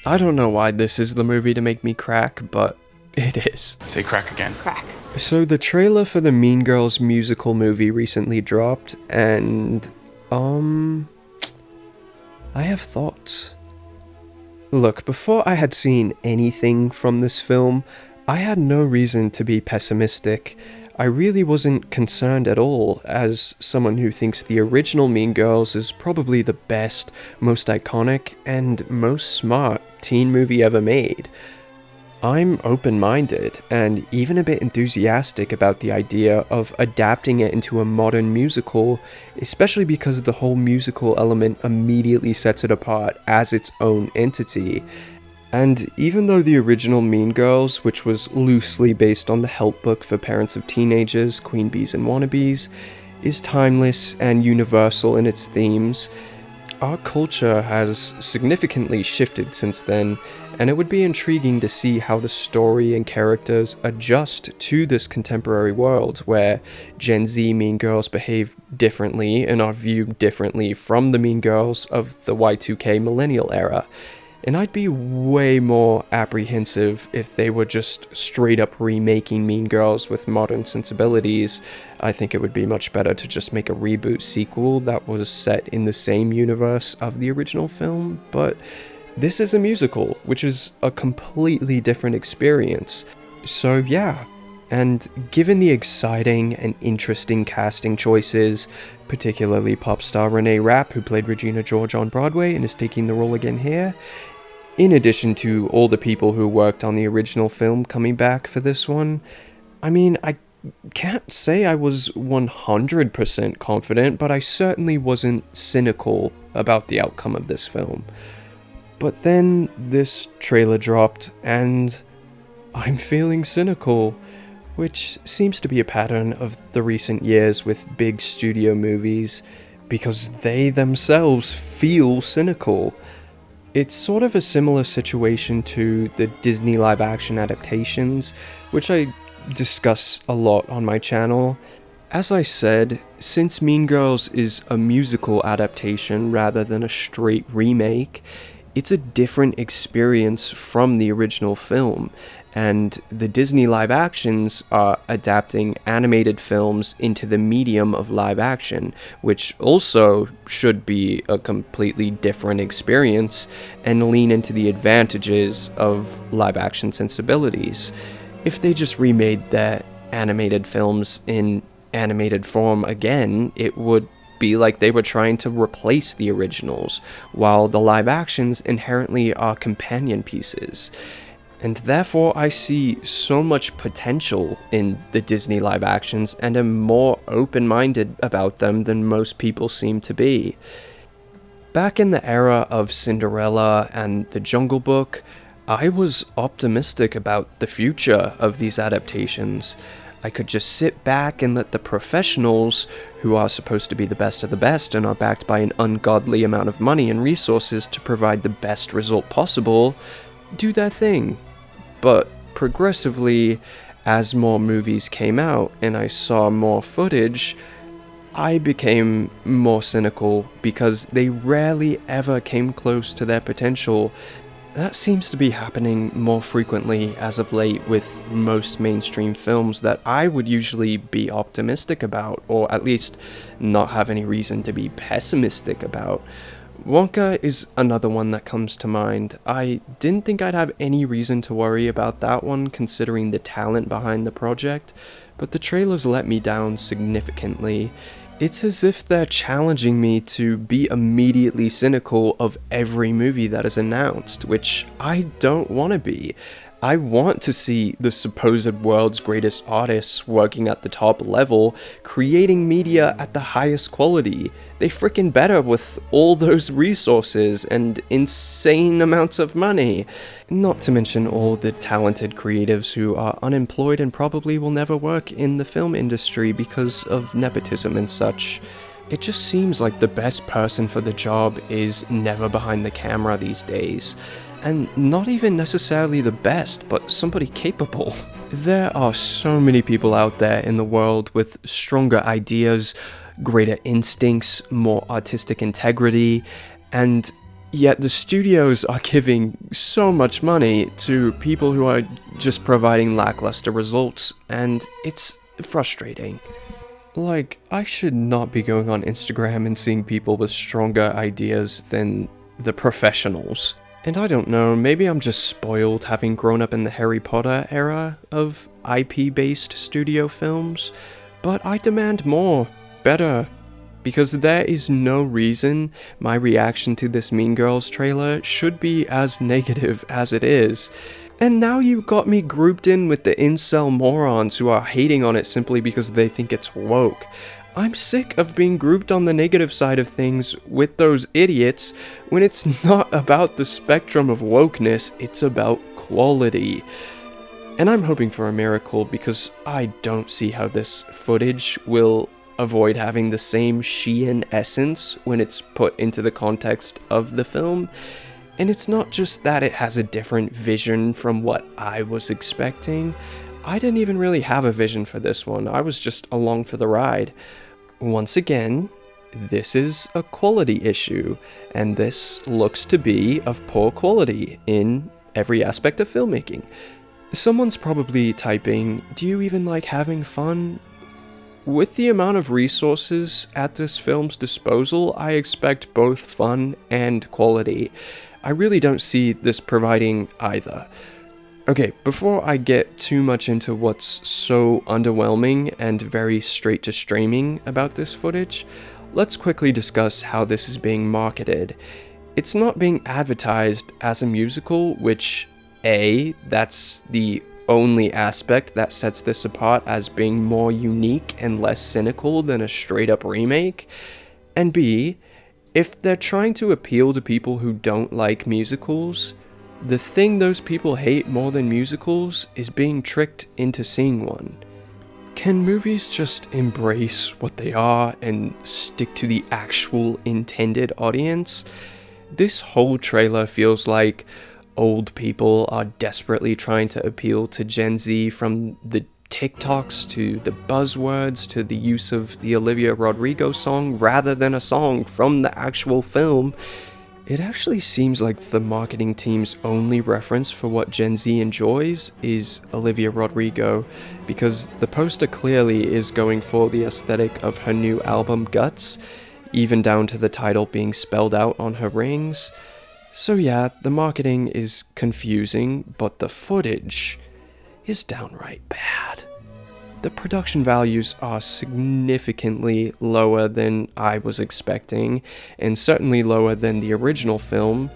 I don't know why this is the movie to make me crack, but it is. Say crack again. Crack. So the trailer for the Mean Girls musical movie recently dropped, and, I have thoughts. Look, before I had seen anything from this film, I had no reason to be pessimistic. I really wasn't concerned at all, as someone who thinks the original Mean Girls is probably the best, most iconic, and most smart teen movie ever made. I'm open-minded, and even a bit enthusiastic about the idea of adapting it into a modern musical, especially because the whole musical element immediately sets it apart as its own entity. And even though the original Mean Girls, which was loosely based on the help book for parents of teenagers, Queen Bees and Wannabes, is timeless and universal in its themes, our culture has significantly shifted since then, and it would be intriguing to see how the story and characters adjust to this contemporary world where Gen Z Mean Girls behave differently and are viewed differently from the Mean Girls of the Y2K millennial era. And I'd be way more apprehensive if they were just straight up remaking Mean Girls with modern sensibilities. I think it would be much better to just make a reboot sequel that was set in the same universe of the original film, but this is a musical, which is a completely different experience. So yeah, and given the exciting and interesting casting choices, particularly pop star Renee Rapp, who played Regina George on Broadway and is taking the role again here, in addition to all the people who worked on the original film coming back for this one, I mean, I can't say I was 100% confident, but I certainly wasn't cynical about the outcome of this film. But then this trailer dropped, and I'm feeling cynical, which seems to be a pattern of the recent years with big studio movies, because they themselves feel cynical. It's sort of a similar situation to the Disney live-action adaptations, which I discuss a lot on my channel. As I said, since Mean Girls is a musical adaptation rather than a straight remake, it's a different experience from the original film, and the Disney live actions are adapting animated films into the medium of live action, which also should be a completely different experience and lean into the advantages of live action sensibilities. If they just remade their animated films in animated form again, it would be like they were trying to replace the originals, while the live actions inherently are companion pieces. And therefore I see so much potential in the Disney live actions and am more open-minded about them than most people seem to be. Back in the era of Cinderella and The Jungle Book, I was optimistic about the future of these adaptations. I could just sit back and let the professionals, who are supposed to be the best of the best and are backed by an ungodly amount of money and resources to provide the best result possible, do their thing. But progressively, as more movies came out and I saw more footage, I became more cynical because they rarely ever came close to their potential. That seems to be happening more frequently as of late with most mainstream films that I would usually be optimistic about, or at least not have any reason to be pessimistic about. Wonka is another one that comes to mind. I didn't think I'd have any reason to worry about that one considering the talent behind the project, but the trailers let me down significantly. It's as if they're challenging me to be immediately cynical of every movie that is announced, which I don't want to be. I want to see the supposed world's greatest artists working at the top level, creating media at the highest quality. They frickin' better with all those resources and insane amounts of money. Not to mention all the talented creatives who are unemployed and probably will never work in the film industry because of nepotism and such. It just seems like the best person for the job is never behind the camera these days. And not even necessarily the best, but somebody capable. There are so many people out there in the world with stronger ideas, greater instincts, more artistic integrity, and Yet the studios are giving so much money to people who are just providing lackluster results, and it's frustrating. Like, I should not be going on Instagram and seeing people with stronger ideas than the professionals. And I don't know, maybe I'm just spoiled having grown up in the Harry Potter era of IP-based studio films, but I demand more, better, because there is no reason my reaction to this Mean Girls trailer should be as negative as it is. And now you got me grouped in with the incel morons who are hating on it simply because they think it's woke. I'm sick of being grouped on the negative side of things with those idiots when it's not about the spectrum of wokeness, it's about quality. And I'm hoping for a miracle because I don't see how this footage will avoid having the same Sheehan essence when it's put into the context of the film. And it's not just that it has a different vision from what I was expecting. I didn't even really have a vision for this one, I was just along for the ride. Once again, this is a quality issue, and this looks to be of poor quality in every aspect of filmmaking. Someone's probably typing, "Do you even like having fun?" With the amount of resources at this film's disposal, I expect both fun and quality. I really don't see this providing either. Okay, before I get too much into what's so underwhelming and very straight to streaming about this footage, let's quickly discuss how this is being marketed. It's not being advertised as a musical, which, that's the only aspect that sets this apart as being more unique and less cynical than a straight-up remake, and B, if they're trying to appeal to people who don't like musicals, the thing those people hate more than musicals is being tricked into seeing one. Can movies just embrace what they are and stick to the actual intended audience? This whole trailer feels like old people are desperately trying to appeal to Gen Z, from the TikToks to the buzzwords to the use of the Olivia Rodrigo song rather than a song from the actual film. It actually seems like the marketing team's only reference for what Gen Z enjoys is Olivia Rodrigo, because the poster clearly is going for the aesthetic of her new album Guts, even down to the title being spelled out on her rings. So yeah, the marketing is confusing, but the footage is downright bad. The production values are significantly lower than I was expecting, and certainly lower than the original film.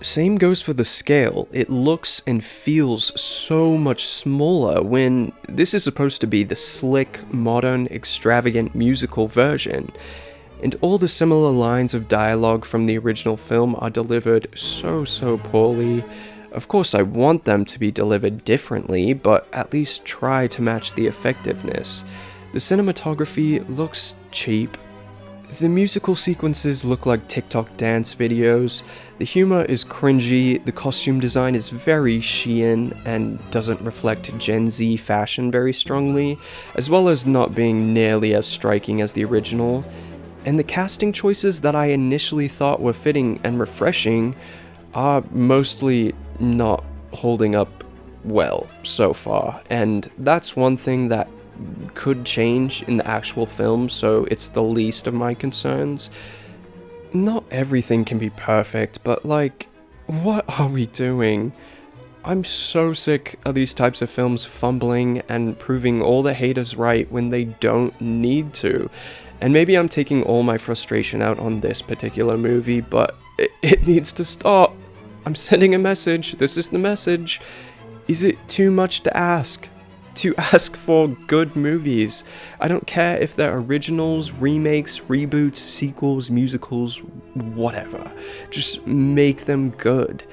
Same goes for the scale. It looks and feels so much smaller when this is supposed to be the slick, modern, extravagant musical version. And all the similar lines of dialogue from the original film are delivered so poorly. Of course I want them to be delivered differently, but at least try to match the effectiveness. The cinematography looks cheap. The musical sequences look like TikTok dance videos. The humor is cringy, the costume design is very Sheehan and doesn't reflect Gen Z fashion very strongly, as well as not being nearly as striking as the original. And the casting choices that I initially thought were fitting and refreshing are mostly not holding up well so far, and that's one thing that could change in the actual film, so it's the least of my concerns. Not everything can be perfect, but like, what are we doing? I'm so sick of these types of films fumbling and proving all the haters right when they don't need to. And maybe I'm taking all my frustration out on this particular movie, but it needs to stop. I'm sending a message. This is the message. Is it too much to ask? To ask for good movies? I don't care if they're originals, remakes, reboots, sequels, musicals, whatever. Just make them good.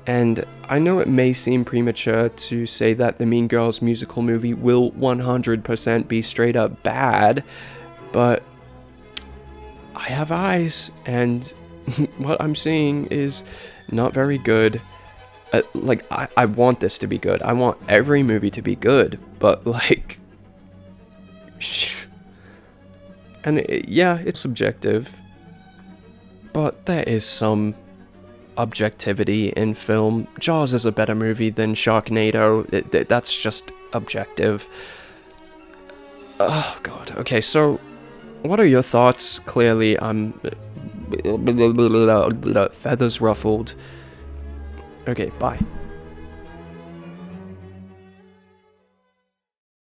And I know it may seem premature to say that the Mean Girls musical movie will 100% be straight up bad, but I have eyes, and what I'm seeing is not very good. I want this to be good. I want every movie to be good, but like, and yeah, it's subjective, but there is some objectivity in film. Jaws is a better movie than Sharknado. That's just objective. Oh god. Okay, so what are your thoughts? Clearly, I'm feathers ruffled. Okay, bye.